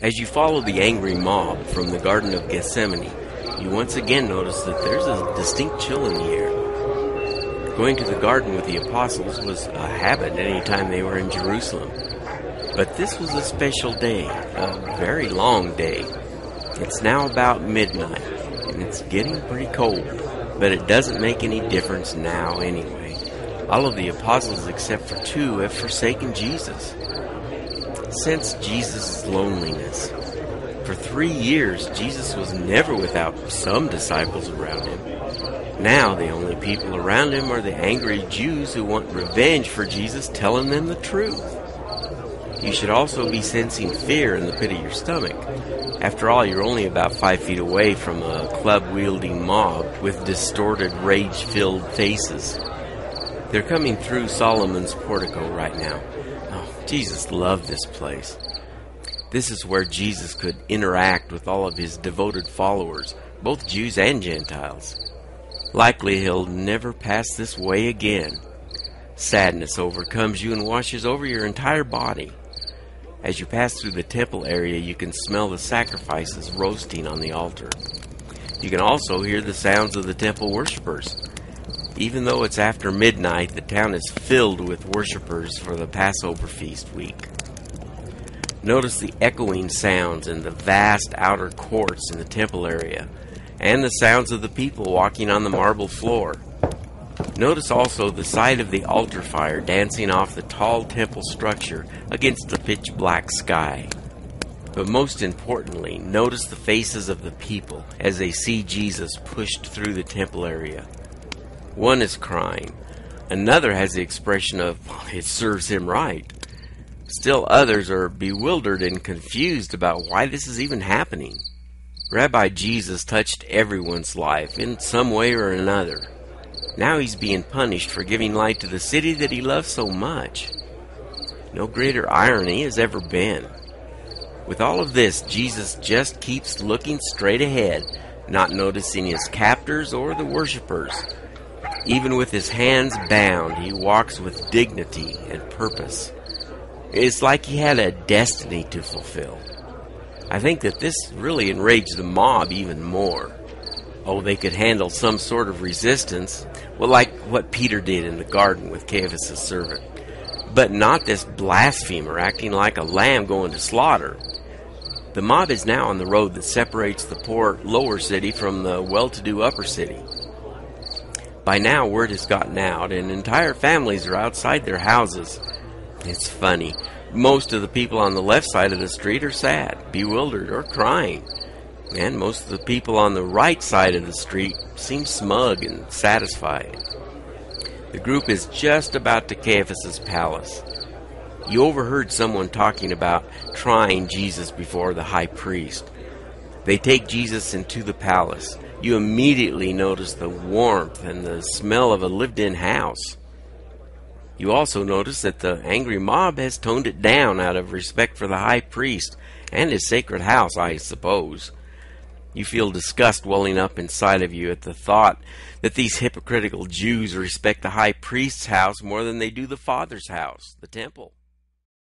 As you follow the angry mob from the Garden of Gethsemane, you once again notice that there's a distinct chill in the air. Going to the garden with the apostles was a habit any time they were in Jerusalem. But this was a special day, a very long day. It's now about midnight, and it's getting pretty cold, but it doesn't make any difference now anyway. All of the apostles except for two have forsaken Jesus. Since Jesus' loneliness, for 3 years Jesus was never without some disciples around him. Now the only people around him are the angry Jews who want revenge for Jesus telling them the truth. You should also be sensing fear in the pit of your stomach. After all, you're only about 5 feet away from a club-wielding mob with distorted, rage-filled faces. They're coming through Solomon's portico right now. Oh, Jesus loved this place. This is where Jesus could interact with all of his devoted followers, both Jews and Gentiles. Likely he'll never pass this way again. Sadness overcomes you and washes over your entire body. As you pass through the temple area, you can smell the sacrifices roasting on the altar. You can also hear the sounds of the temple worshipers. Even though it's after midnight, the town is filled with worshipers for the Passover feast week. Notice the echoing sounds in the vast outer courts in the temple area, and the sounds of the people walking on the marble floor. Notice also the sight of the altar fire dancing off the tall temple structure against the pitch-black sky. But most importantly, notice the faces of the people as they see Jesus pushed through the temple area. One is crying. Another has the expression of, it serves him right. Still others are bewildered and confused about why this is even happening. Rabbi Jesus touched everyone's life in some way or another. Now he's being punished for giving light to the city that he loves so much. No greater irony has ever been. With all of this, Jesus just keeps looking straight ahead, not noticing his captors or the worshipers. Even with his hands bound, he walks with dignity and purpose. It's like he had a destiny to fulfill. I think that this really enraged the mob even more. Oh, they could handle some sort of resistance, well, like what Peter did in the garden with Caiaphas' servant. But not this blasphemer acting like a lamb going to slaughter. The mob is now on the road that separates the poor lower city from the well-to-do upper city. By now, word has gotten out, and entire families are outside their houses. It's funny. Most of the people on the left side of the street are sad, bewildered, or crying. And most of the people on the right side of the street seem smug and satisfied. The group is just about to Caiaphas' palace. You overheard someone talking about trying Jesus before the high priest. They take Jesus into the palace. You immediately notice the warmth and the smell of a lived-in house. You also notice that the angry mob has toned it down out of respect for the high priest and his sacred house, I suppose. You feel disgust welling up inside of you at the thought that these hypocritical Jews respect the high priest's house more than they do the Father's house, the temple.